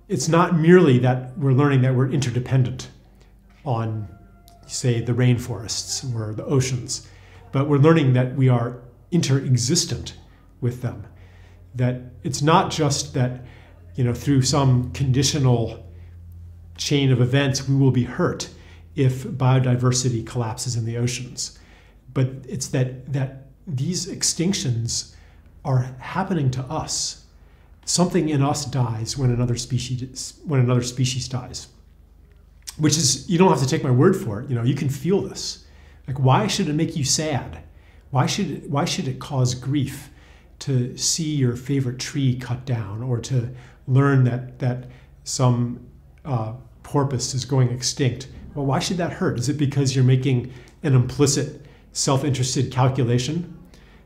it's not merely that we're learning that we're interdependent on, say, the rainforests or the oceans, but we're learning that we are interexistent with them. That it's not just that, through some conditional chain of events we will be hurt if biodiversity collapses in the oceans, but it's that these extinctions are happening to us. Something in us dies when another species dies, which is, you don't have to take my word for it. You can feel this. Like, why should it make you sad? Why should it cause grief to see your favorite tree cut down, or to learn that some porpoise is going extinct? Well, why should that hurt? Is it because you're making an implicit, self-interested calculation?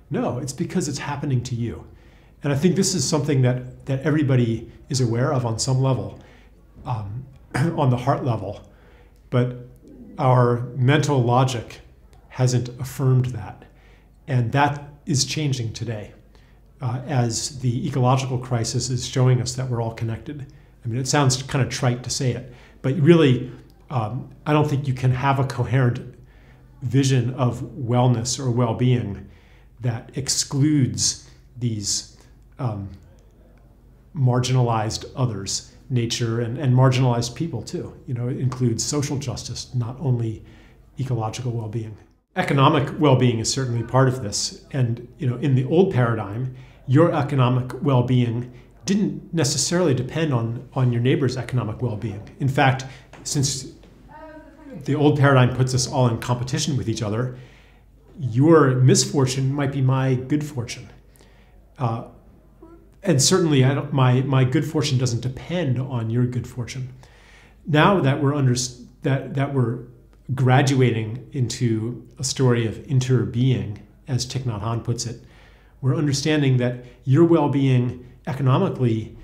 No, it's because it's happening to you. And I think this is something that everybody is aware of on some level, on the heart level, but our mental logic hasn't affirmed that. And that is changing today as the ecological crisis is showing us that we're all connected. I mean, it sounds kind of trite to say it, but really, I don't think you can have a coherent vision of wellness or well-being that excludes these marginalized others, nature, and marginalized people too. It includes social justice, not only ecological well-being. Economic well-being is certainly part of this. And in the old paradigm, your economic well-being didn't necessarily depend on your neighbor's economic well-being. In fact, since the old paradigm puts us all in competition with each other, your misfortune might be my good fortune. And certainly my good fortune doesn't depend on your good fortune. Now that we're graduating into a story of interbeing, as Thich Nhat Hanh puts it, we're understanding that your well-being economically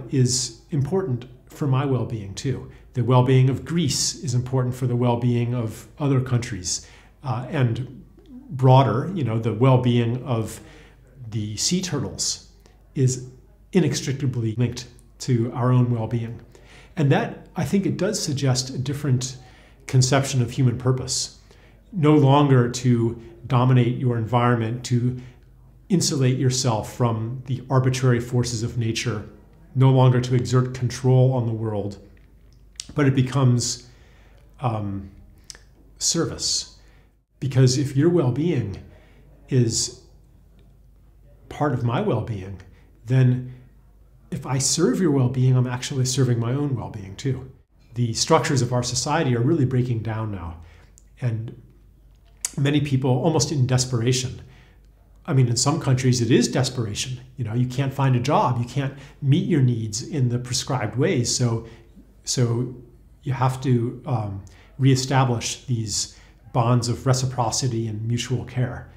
is important for my well-being too. The well-being of Greece is important for the well-being of other countries, and broader, the well-being of the sea turtles is inextricably linked to our own well-being. And that, I think, it does suggest a different conception of human purpose. No longer to dominate your environment, to insulate yourself from the arbitrary forces of nature, no longer to exert control on the world, but it becomes service. Because if your well-being is part of my well-being, then if I serve your well-being, I'm actually serving my own well-being too. The structures of our society are really breaking down now. And many people, almost in desperation, I mean, in some countries it is desperation. You can't find a job, you can't meet your needs in the prescribed ways. So you have to reestablish these bonds of reciprocity and mutual care.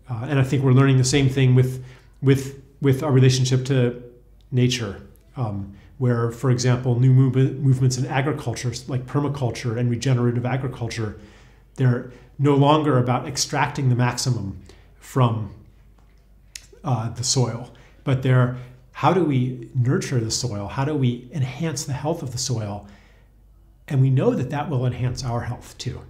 And I think we're learning the same thing with our relationship to nature, where, for example, new movements in agriculture, like permaculture and regenerative agriculture, they're no longer about extracting the maximum from the soil, but they're how do we nurture the soil? How do we enhance the health of the soil? And we know that will enhance our health too.